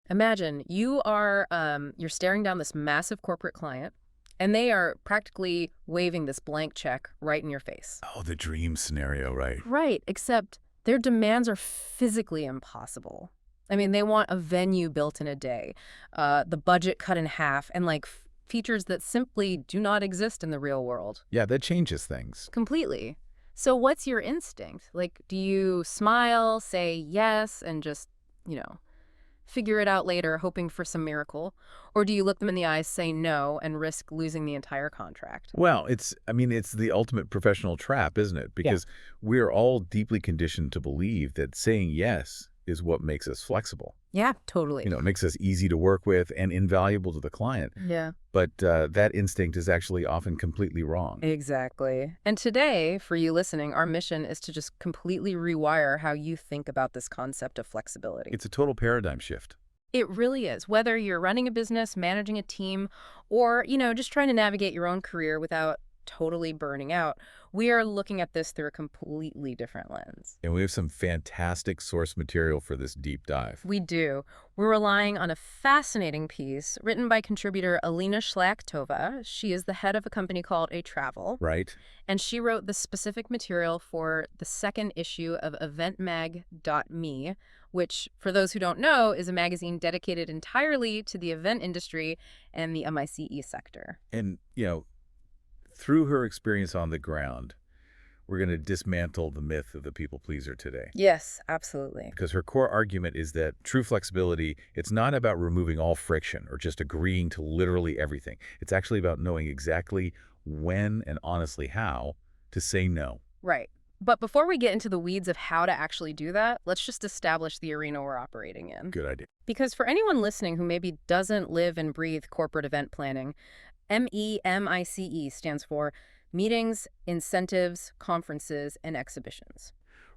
Imagine you're staring down this massive corporate client, and they are practically waving this blank check right in your face. Oh, the dream scenario, right? Right, except their demands are physically impossible. I mean, they want a venue built in a day, the budget cut in half, and like features that simply do not exist in the real world. Yeah, that changes things. Completely. So what's your instinct? Like, do you smile, say yes, and just, you know, figure it out later, hoping for some miracle? Or do you look them in the eyes, say no, and risk losing the entire contract? Well, it's the ultimate professional trap, isn't it? Yeah. Because we're all deeply conditioned to believe that saying yes is what makes us flexible. Yeah, totally. It makes us easy to work with and invaluable to the client. Yeah. But that instinct is actually often completely wrong. Exactly. And today, for you listening, our mission is to just completely rewire how you think about this concept of flexibility. It's a total paradigm shift. It really is. Whether you're running a business, managing a team, or, just trying to navigate your own career without totally burning out, we are looking at this through a completely different lens. And we have some fantastic source material for this deep dive. We do. We're relying on a fascinating piece written by contributor Alina Shliakhtova. She is the head of a company called A Travel. Right? And she wrote the specific material for the second issue of eventmag.me, which, for those who don't know, is a magazine dedicated entirely to the event industry and the MICE sector. And, through her experience on the ground, we're going to dismantle the myth of the people pleaser today. Yes, absolutely. Because her core argument is that true flexibility, it's not about removing all friction or just agreeing to literally everything. It's actually about knowing exactly when and honestly how to say no. Right. But before we get into the weeds of how to actually do that, let's just establish the arena we're operating in. Good idea. Because for anyone listening who maybe doesn't live and breathe corporate event planning, MEMICE stands for Meetings, Incentives, Conferences, and Exhibitions.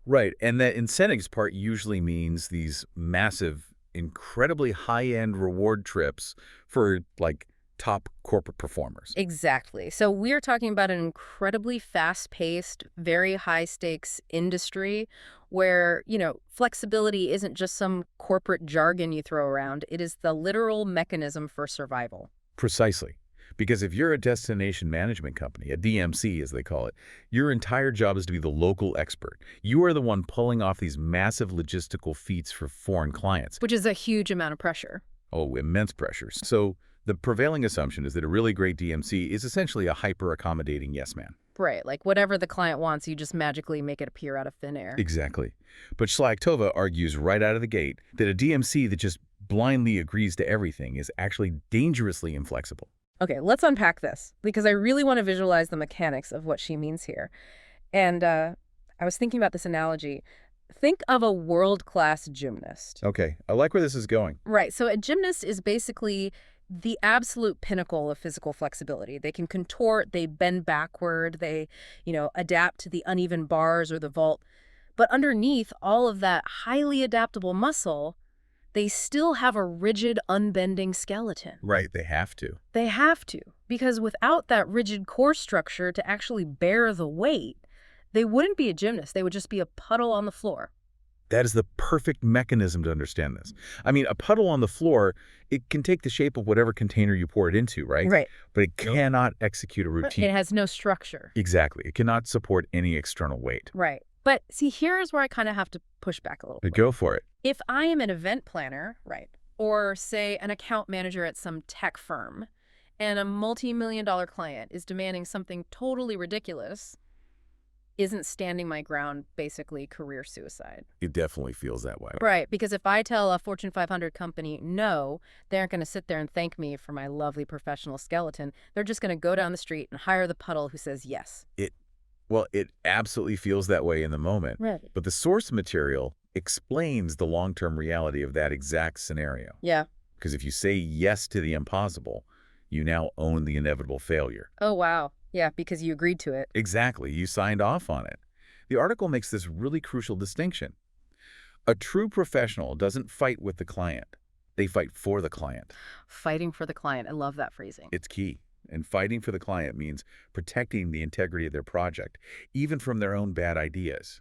Right. And that incentives part usually means these massive, incredibly high-end reward trips for, top corporate performers. Exactly. So we're talking about an incredibly fast-paced, very high-stakes industry where, flexibility isn't just some corporate jargon you throw around. It is the literal mechanism for survival. Precisely. Because if you're a destination management company, a DMC as they call it, your entire job is to be the local expert. You are the one pulling off these massive logistical feats for foreign clients. Which is a huge amount of pressure. Oh, immense pressure. So the prevailing assumption is that a really great DMC is essentially a hyper-accommodating yes man. Right, like whatever the client wants, you just magically make it appear out of thin air. Exactly. But Shliakhtova argues right out of the gate that a DMC that just blindly agrees to everything is actually dangerously inflexible. Okay, let's unpack this, because I really want to visualize the mechanics of what she means here. And I was thinking about this analogy. Think of a world-class gymnast. Okay, I like where this is going. Right, so a gymnast is basically the absolute pinnacle of physical flexibility. They can contort, they bend backward, they, adapt to the uneven bars or the vault. But underneath all of that highly adaptable muscle, they still have a rigid, unbending skeleton. Right, they have to. They have to, because without that rigid core structure to actually bear the weight, they wouldn't be a gymnast. They would just be a puddle on the floor. That is the perfect mechanism to understand this. I mean, a puddle on the floor, it can take the shape of whatever container you pour it into, right? Right. But it cannot execute a routine. It has no structure. Exactly. It cannot support any external weight. Right. But see, here's where I kind of have to push back a little bit. Go for it. If I am an event planner, right, or say an account manager at some tech firm, and a multi-million-dollar client is demanding something totally ridiculous, isn't standing my ground basically career suicide? It definitely feels that way. Right, because if I tell a Fortune 500 company no, they aren't going to sit there and thank me for my lovely professional skeleton. They're just going to go down the street and hire the puddle who says yes. Well, it absolutely feels that way in the moment. Right. But the source material explains the long-term reality of that exact scenario. Yeah. Because if you say yes to the impossible, you now own the inevitable failure. Oh, wow. Yeah, because you agreed to it. Exactly. You signed off on it. The article makes this really crucial distinction. A true professional doesn't fight with the client. They fight for the client. Fighting for the client. I love that phrasing. It's key. And fighting for the client means protecting the integrity of their project, even from their own bad ideas.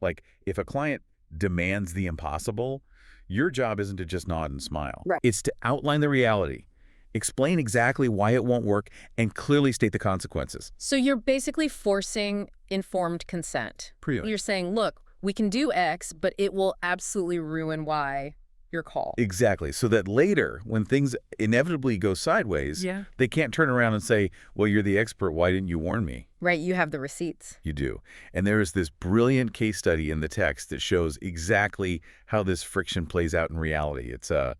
Like, if a client demands the impossible, Your job isn't to just nod and smile. Right. It's to outline the reality, explain exactly why it won't work, and clearly state the consequences. So you're basically forcing informed consent. Really? You're saying, look, we can do X, but it will absolutely ruin Y, your call. Exactly. So that later, when things inevitably go sideways, Yeah. they can't turn around and say, well, you're the expert. Why didn't you warn me? Right, you have the receipts. You do. And there is this brilliant case study in the text that shows exactly how this friction plays out in reality. It's the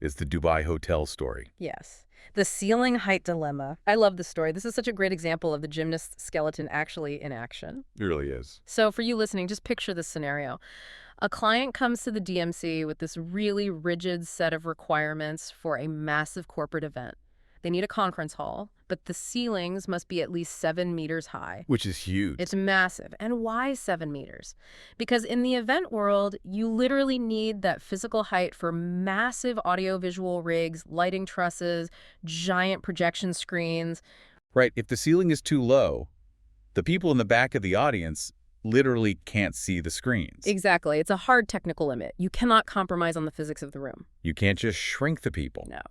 Dubai hotel story. Yes. The ceiling height dilemma. I love the story. This is such a great example of the gymnast skeleton actually in action. It really is. So for you listening, just picture this scenario. A client comes to the DMC with this really rigid set of requirements for a massive corporate event. They need a conference hall, but the ceilings must be at least 7 meters high. Which is huge. It's massive. And why 7 meters? Because in the event world, you literally need that physical height for massive audiovisual rigs, lighting trusses, giant projection screens. Right. If the ceiling is too low, the people in the back of the audience literally can't see the screens. Exactly. It's a hard technical limit. You cannot compromise on the physics of the room. You can't just shrink the people. No.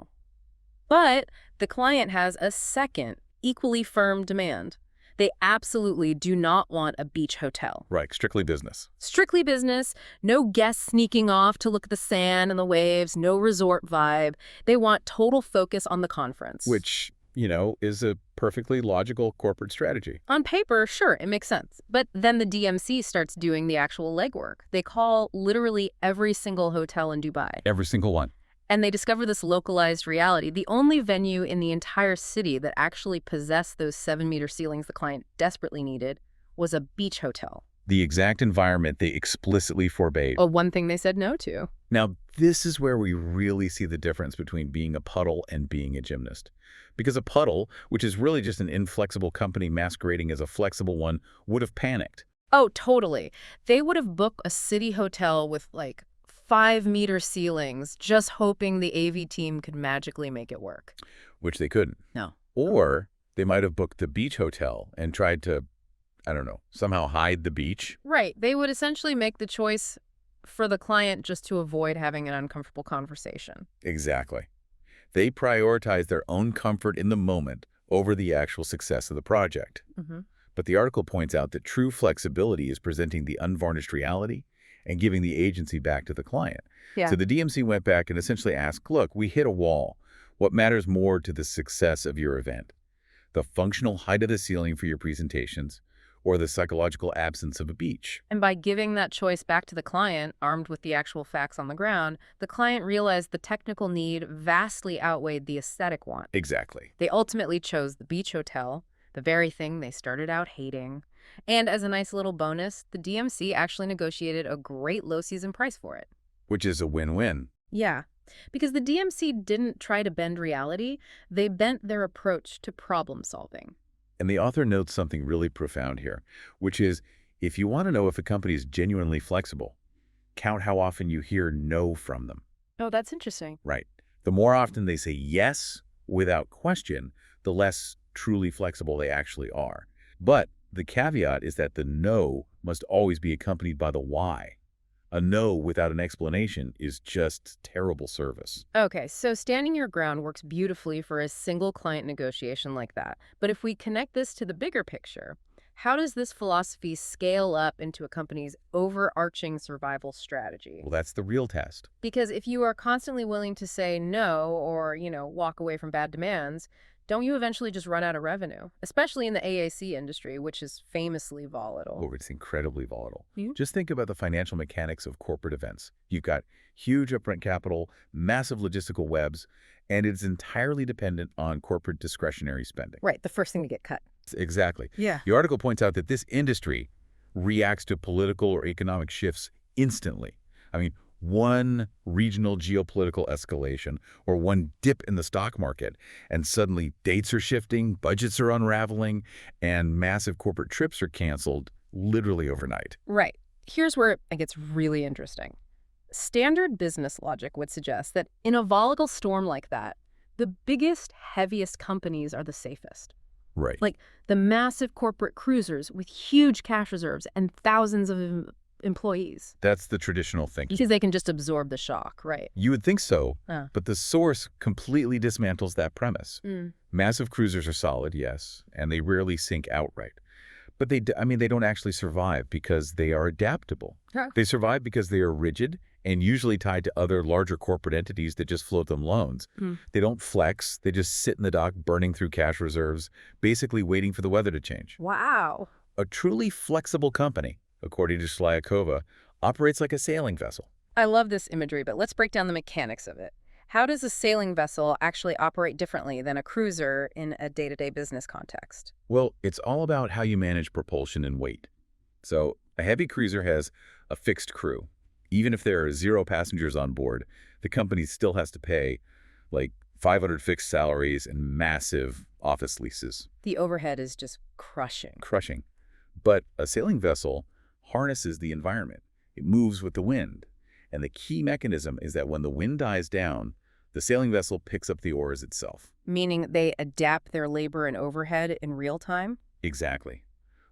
But the client has a second, equally firm demand. They absolutely do not want a beach hotel. Right. Strictly business. Strictly business, no guests sneaking off to look at the sand and the waves, no resort vibe. They want total focus on the conference. Which, is a perfectly logical corporate strategy. On paper, sure, it makes sense. But then the DMC starts doing the actual legwork. They call literally every single hotel in Dubai. Every single one. And they discover this localized reality. The only venue in the entire city that actually possessed those 7-meter ceilings the client desperately needed was a beach hotel. The exact environment they explicitly forbade. Oh, one thing they said no to. Now, this is where we really see the difference between being a puddle and being a gymnast. Because a puddle, which is really just an inflexible company masquerading as a flexible one, would have panicked. Oh, totally. They would have booked a city hotel with 5-meter ceilings, just hoping the AV team could magically make it work. Which they couldn't. No. Or they might have booked the beach hotel and tried to, somehow hide the beach. Right. They would essentially make the choice for the client just to avoid having an uncomfortable conversation. Exactly. They prioritize their own comfort in the moment over the actual success of the project. Mm-hmm. But the article points out that true flexibility is presenting the unvarnished reality and giving the agency back to the client. Yeah. So the DMC went back and essentially asked, look, we hit a wall. What matters more to the success of your event? The functional height of the ceiling for your presentations or the psychological absence of a beach? And by giving that choice back to the client, armed with the actual facts on the ground, the client realized the technical need vastly outweighed the aesthetic want. Exactly. They ultimately chose the beach hotel, the very thing they started out hating. And as a nice little bonus, the DMC actually negotiated a great low-season price for it. Which is a win-win. Yeah, because the DMC didn't try to bend reality, they bent their approach to problem solving. And the author notes something really profound here, which is, if you want to know if a company is genuinely flexible, count how often you hear no from them. Oh, that's interesting. Right. The more often they say yes without question, the less truly flexible they actually are. But the caveat is that the no must always be accompanied by the why. A no without an explanation is just terrible service. Okay, so standing your ground works beautifully for a single client negotiation like that. But if we connect this to the bigger picture, how does this philosophy scale up into a company's overarching survival strategy? Well, that's the real test. Because if you are constantly willing to say no or, walk away from bad demands, don't you eventually just run out of revenue? Especially in the AAC industry, which is famously volatile. Oh, it's incredibly volatile. Yeah. Just think about the financial mechanics of corporate events. You've got huge upfront capital, massive logistical webs, and it's entirely dependent on corporate discretionary spending. Right, the first thing to get cut. Exactly. Yeah. The article points out that this industry reacts to political or economic shifts instantly. I mean, one regional geopolitical escalation or one dip in the stock market, and suddenly dates are shifting, budgets are unraveling, and massive corporate trips are canceled literally overnight. Right. Here's where it gets really interesting. Standard business logic would suggest that in a volatile storm like that, the biggest, heaviest companies are the safest. Right. Like the massive corporate cruisers with huge cash reserves and thousands of employees. That's the traditional thinking. Because they can just absorb the shock, right? You would think so, Uh. but the source completely dismantles that premise. Mm. Massive cruisers are solid, yes, and they rarely sink outright. But they don't actually survive because they are adaptable. Huh. They survive because they are rigid and usually tied to other larger corporate entities that just float them loans. Mm. They don't flex. They just sit in the dock burning through cash reserves, basically waiting for the weather to change. Wow. A truly flexible company, according to Shliakhtova, operates like a sailing vessel. I love this imagery, but let's break down the mechanics of it. How does a sailing vessel actually operate differently than a cruiser in a day-to-day business context? Well, it's all about how you manage propulsion and weight. So a heavy cruiser has a fixed crew. Even if there are 0 passengers on board, the company still has to pay like 500 fixed salaries and massive office leases. The overhead is just crushing. Crushing. But a sailing vessel harnesses the environment. It moves with the wind. And the key mechanism is that when the wind dies down, the sailing vessel picks up the oars itself. Meaning they adapt their labor and overhead in real time? Exactly.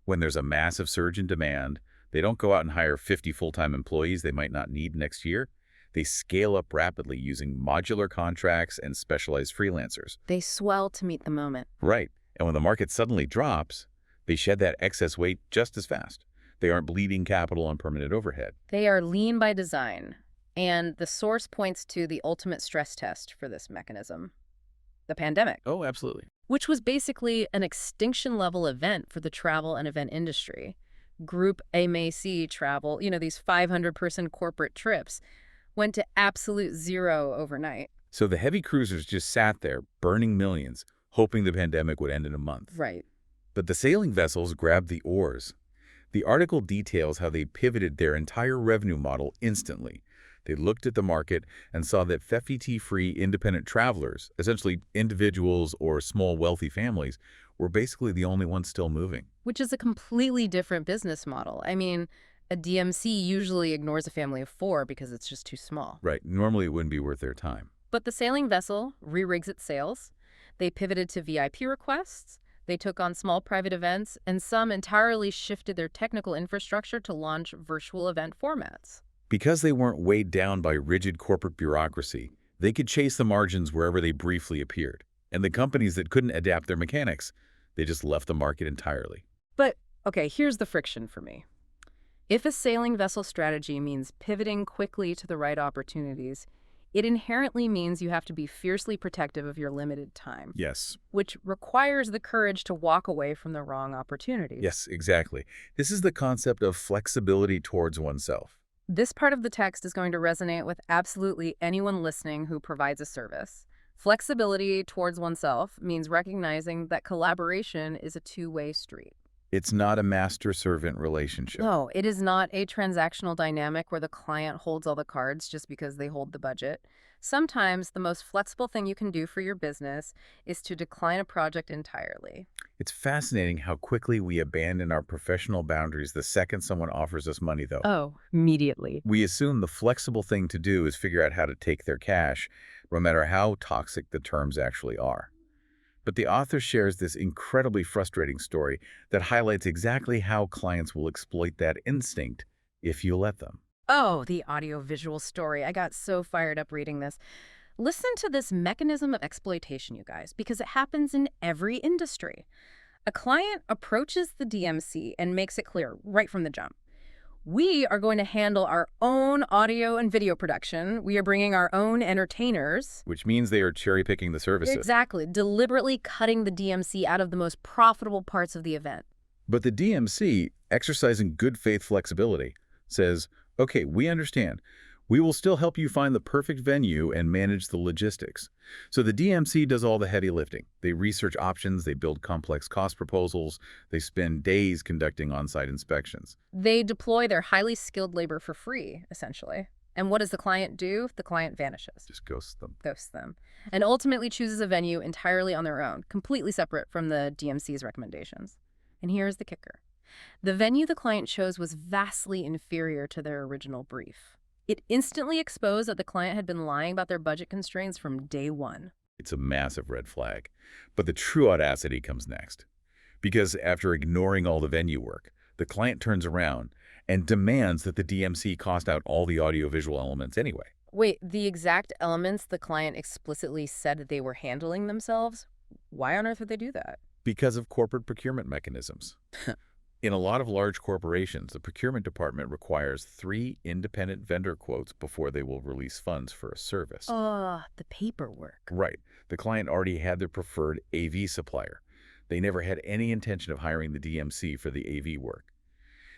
When there's a massive surge in demand, they don't go out and hire 50 full-time employees they might not need next year. They scale up rapidly using modular contracts and specialized freelancers. They swell to meet the moment. Right. And when the market suddenly drops, they shed that excess weight just as fast. They aren't bleeding capital and permanent overhead. They are lean by design. And the source points to the ultimate stress test for this mechanism, the pandemic. Oh, absolutely. Which was basically an extinction-level event for the travel and event industry. Group MAC travel, these 500-person corporate trips, went to absolute zero overnight. So the heavy cruisers just sat there, burning millions, hoping the pandemic would end in a month. Right. But the sailing vessels grabbed the oars. The article details how they pivoted their entire revenue model instantly. They looked at the market and saw that FET-free independent travelers, essentially individuals or small wealthy families, were basically the only ones still moving. Which is a completely different business model. I mean, a DMC usually ignores a family of 4 because it's just too small. Right. Normally it wouldn't be worth their time. But the sailing vessel re-rigs its sails. They pivoted to VIP requests. They took on small private events, and some entirely shifted their technical infrastructure to launch virtual event formats. Because they weren't weighed down by rigid corporate bureaucracy, they could chase the margins wherever they briefly appeared. And the companies that couldn't adapt their mechanics, they just left the market entirely. But, okay, here's the friction for me. If a sailing vessel strategy means pivoting quickly to the right opportunities, it inherently means you have to be fiercely protective of your limited time. Yes. Which requires the courage to walk away from the wrong opportunities. Yes, exactly. This is the concept of flexibility towards oneself. This part of the text is going to resonate with absolutely anyone listening who provides a service. Flexibility towards oneself means recognizing that collaboration is a two-way street. It's not a master-servant relationship. No, it is not a transactional dynamic where the client holds all the cards just because they hold the budget. Sometimes the most flexible thing you can do for your business is to decline a project entirely. It's fascinating how quickly we abandon our professional boundaries the second someone offers us money, though. Oh, immediately. We assume the flexible thing to do is figure out how to take their cash, no matter how toxic the terms actually are. But the author shares this incredibly frustrating story that highlights exactly how clients will exploit that instinct if you let them. Oh, the audiovisual story. I got so fired up reading this. Listen to this mechanism of exploitation, you guys, because it happens in every industry. A client approaches the DMC and makes it clear right from the jump. We are going to handle our own audio and video production. We are bringing our own entertainers. Which means they are cherry-picking the services. Exactly. Deliberately cutting the DMC out of the most profitable parts of the event. But the DMC, exercising good faith flexibility, says, okay, we understand. We will still help you find the perfect venue and manage the logistics. So the DMC does all the heavy lifting. They research options, they build complex cost proposals, they spend days conducting on-site inspections. They deploy their highly skilled labor for free, essentially. And what does the client do? The client vanishes. Just ghosts them. Ghosts them. And ultimately chooses a venue entirely on their own, completely separate from the DMC's recommendations. And here's the kicker. The venue the client chose was vastly inferior to their original brief. It instantly exposed that the client had been lying about their budget constraints from day one. It's a massive red flag. But the true audacity comes next. Because after ignoring all the venue work, the client turns around and demands that the DMC cost out all the audiovisual elements anyway. Wait, the exact elements the client explicitly said they were handling themselves? Why on earth would they do that? Because of corporate procurement mechanisms. In a lot of large corporations, the procurement department requires 3 independent vendor quotes before they will release funds for a service. The paperwork. Right. The client already had their preferred AV supplier. They never had any intention of hiring the DMC for the AV work.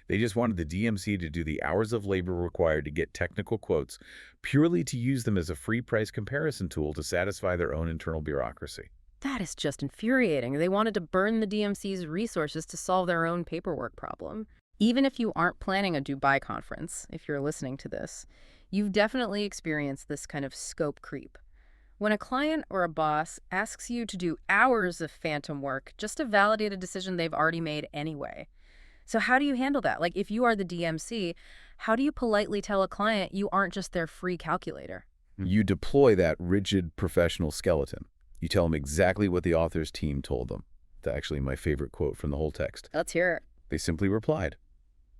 They just wanted the DMC to do the hours of labor required to get technical quotes, purely to use them as a free price comparison tool to satisfy their own internal bureaucracy. That is just infuriating. They wanted to burn the DMC's resources to solve their own paperwork problem. Even if you aren't planning a Dubai conference, if you're listening to this, you've definitely experienced this kind of scope creep. When a client or a boss asks you to do hours of phantom work just to validate a decision they've already made anyway. So how do you handle that? Like, if you are the DMC, how do you politely tell a client you aren't just their free calculator? You deploy that rigid professional skeleton. You tell them exactly what the author's team told them. That's actually my favorite quote from the whole text. Let's hear it. They simply replied,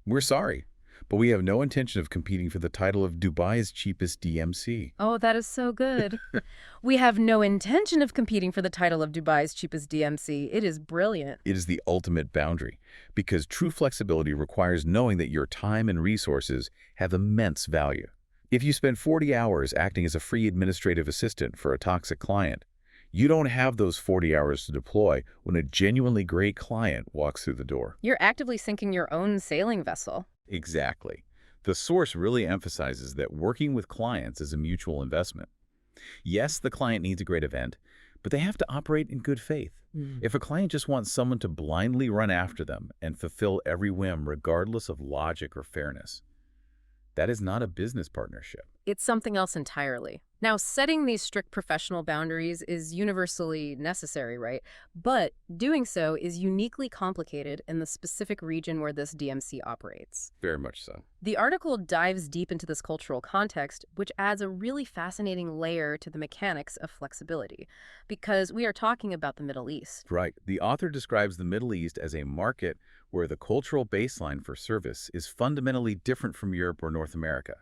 "We're sorry, but we have no intention of competing for the title of Dubai's cheapest DMC." Oh, that is so good. We have no intention of competing for the title of Dubai's cheapest DMC. It is brilliant. It is the ultimate boundary, because true flexibility requires knowing that your time and resources have immense value. If you spend 40 hours acting as a free administrative assistant for a toxic client, you don't have those 40 hours to deploy when a genuinely great client walks through the door. You're actively sinking your own sailing vessel. Exactly. The source really emphasizes that working with clients is a mutual investment. Yes, the client needs a great event, but they have to operate in good faith. If a client just wants someone to blindly run after them and fulfill every whim regardless of logic or fairness, that is not a business partnership. It's something else entirely. Now, setting these strict professional boundaries is universally necessary, right? But doing so is uniquely complicated in the specific region where this DMC operates. Very much so. The article dives deep into this cultural context, which adds a really fascinating layer to the mechanics of flexibility, because we are talking about the Middle East. Right. The author describes the Middle East as a market where the cultural baseline for service is fundamentally different from Europe or North America.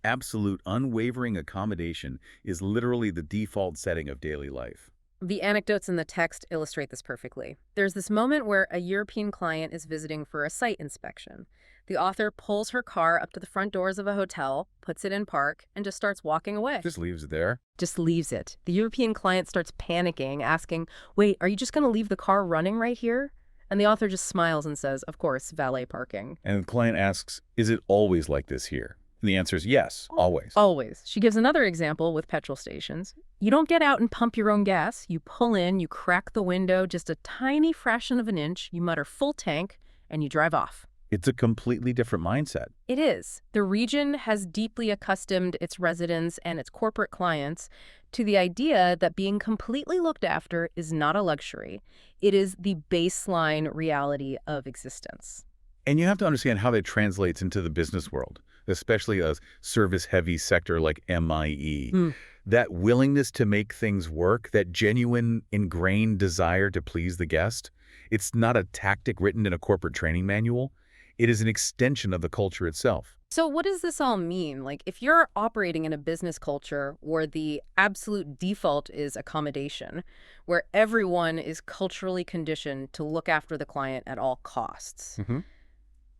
Absolute unwavering accommodation is literally the default setting of daily life. The anecdotes in the text illustrate this perfectly. There's this moment where a European client is visiting for a site inspection. The author pulls her car up to the front doors of a hotel, puts it in park, and just starts walking away. Just leaves it there. Just leaves it. The European client starts panicking, asking, "Wait, are you just going to leave the car running right here?" And the author just smiles and says, "Of course, valet parking." And the client asks, "Is it always like this here?" And the answer is yes, always. Always. She gives another example with petrol stations. You don't get out and pump your own gas. You pull in, you crack the window just a tiny fraction of an inch, you mutter full tank, and you drive off. It's a completely different mindset. It is. The region has deeply accustomed its residents and its corporate clients to the idea that being completely looked after is not a luxury. It is the baseline reality of existence. And you have to understand how that translates into the business world, especially a service-heavy sector like MIE. That willingness to make things work, that genuine, ingrained desire to please the guest, it's not a tactic written in a corporate training manual. It is an extension of the culture itself. So what does this all mean? Like, if you're operating in a business culture where the absolute default is accommodation, where everyone is culturally conditioned to look after the client at all costs,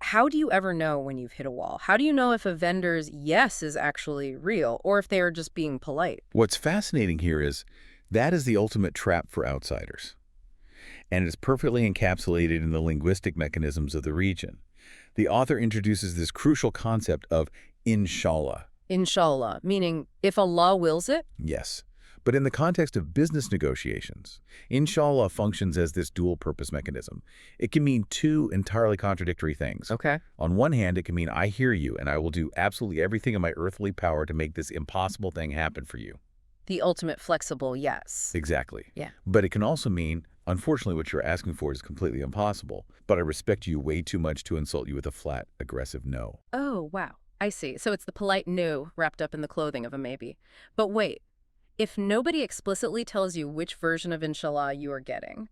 how do you ever know when you've hit a wall? How do you know if a vendor's yes is actually real or if they are just being polite? What's fascinating here is that is the ultimate trap for outsiders. And it is perfectly encapsulated in the linguistic mechanisms of the region. The author introduces this crucial concept of inshallah. Inshallah, meaning if Allah wills it? Yes. But in the context of business negotiations, inshallah functions as this dual-purpose mechanism. It can mean two entirely contradictory things. Okay. On one hand, it can mean I hear you and I will do absolutely everything in my earthly power to make this impossible thing happen for you. The ultimate flexible yes. Exactly. Yeah. But it can also mean, unfortunately, what you're asking for is completely impossible, but I respect you way too much to insult you with a flat, aggressive no. Oh, wow. I see. So it's the polite no wrapped up in the clothing of a maybe. But wait. If nobody explicitly tells you which version of inshallah you are getting,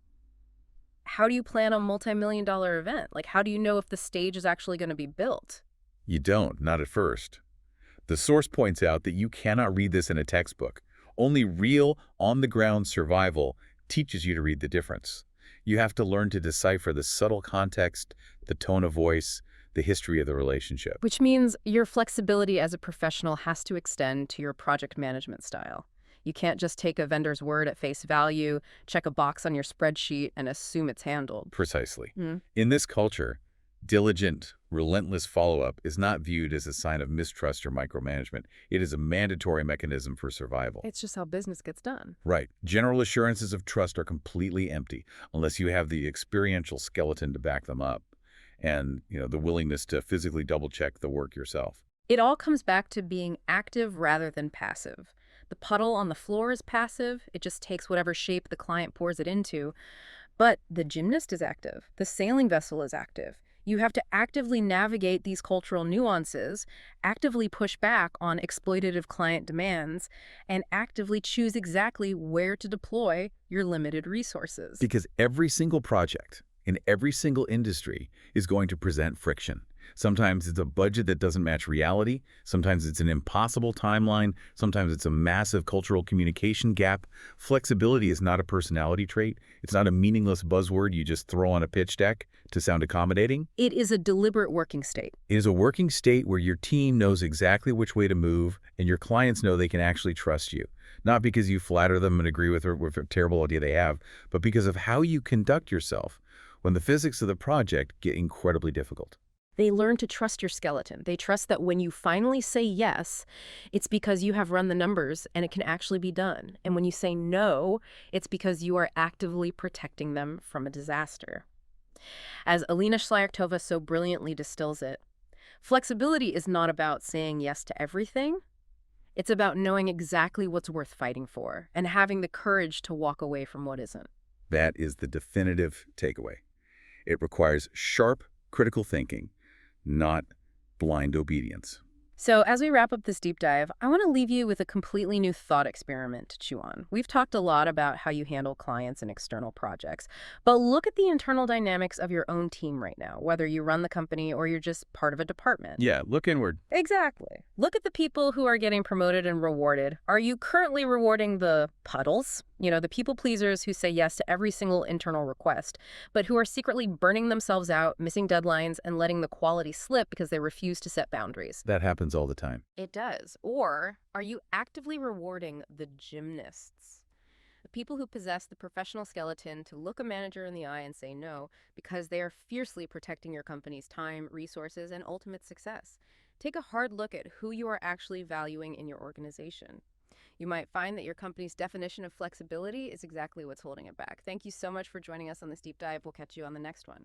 how do you plan a multi-million-dollar event? Like, how do you know if the stage is actually going to be built? You don't, not at first. The source points out that you cannot read this in a textbook. Only real, on-the-ground survival teaches you to read the difference. You have to learn to decipher the subtle context, the tone of voice, the history of the relationship. Which means your flexibility as a professional has to extend to your project management style. You can't just take a vendor's word at face value, check a box on your spreadsheet, and assume it's handled. Precisely. Mm. In this culture, diligent, relentless follow-up is not viewed as a sign of mistrust or micromanagement. It is a mandatory mechanism for survival. It's just how business gets done. Right. General assurances of trust are completely empty unless you have the experiential skeleton to back them up and, the willingness to physically double-check the work yourself. It all comes back to being active rather than passive. The puddle on the floor is passive. It just takes whatever shape the client pours it into. But the gymnast is active. The sailing vessel is active. You have to actively navigate these cultural nuances, actively push back on exploitative client demands, and actively choose exactly where to deploy your limited resources. Because every single project in every single industry is going to present friction. Sometimes it's a budget that doesn't match reality. Sometimes it's an impossible timeline. Sometimes it's a massive cultural communication gap. Flexibility is not a personality trait. It's not a meaningless buzzword you just throw on a pitch deck to sound accommodating. It is a deliberate working state. It is a working state where your team knows exactly which way to move and your clients know they can actually trust you. Not because you flatter them and agree with a terrible idea they have, but because of how you conduct yourself when the physics of the project get incredibly difficult. They learn to trust your skeleton. They trust that when you finally say yes, it's because you have run the numbers and it can actually be done. And when you say no, it's because you are actively protecting them from a disaster. As Alina Shliakhtova so brilliantly distills it, flexibility is not about saying yes to everything. It's about knowing exactly what's worth fighting for and having the courage to walk away from what isn't. That is the definitive takeaway. It requires sharp, critical thinking, not blind obedience. So as we wrap up this deep dive, I want to leave you with a completely new thought experiment to chew on. We've talked a lot about how you handle clients and external projects, but look at the internal dynamics of your own team right now, whether you run the company or you're just part of a department. Yeah, look inward. Exactly. Look at the people who are getting promoted and rewarded. Are you currently rewarding the puddles? The people pleasers who say yes to every single internal request, but who are secretly burning themselves out, missing deadlines, and letting the quality slip because they refuse to set boundaries. That happens all the time. It does. Or are you actively rewarding the gymnasts? The people who possess the professional skeleton to look a manager in the eye and say no because they are fiercely protecting your company's time, resources, and ultimate success. Take a hard look at who you are actually valuing in your organization. You might find that your company's definition of flexibility is exactly what's holding it back. Thank you so much for joining us on this deep dive. We'll catch you on the next one.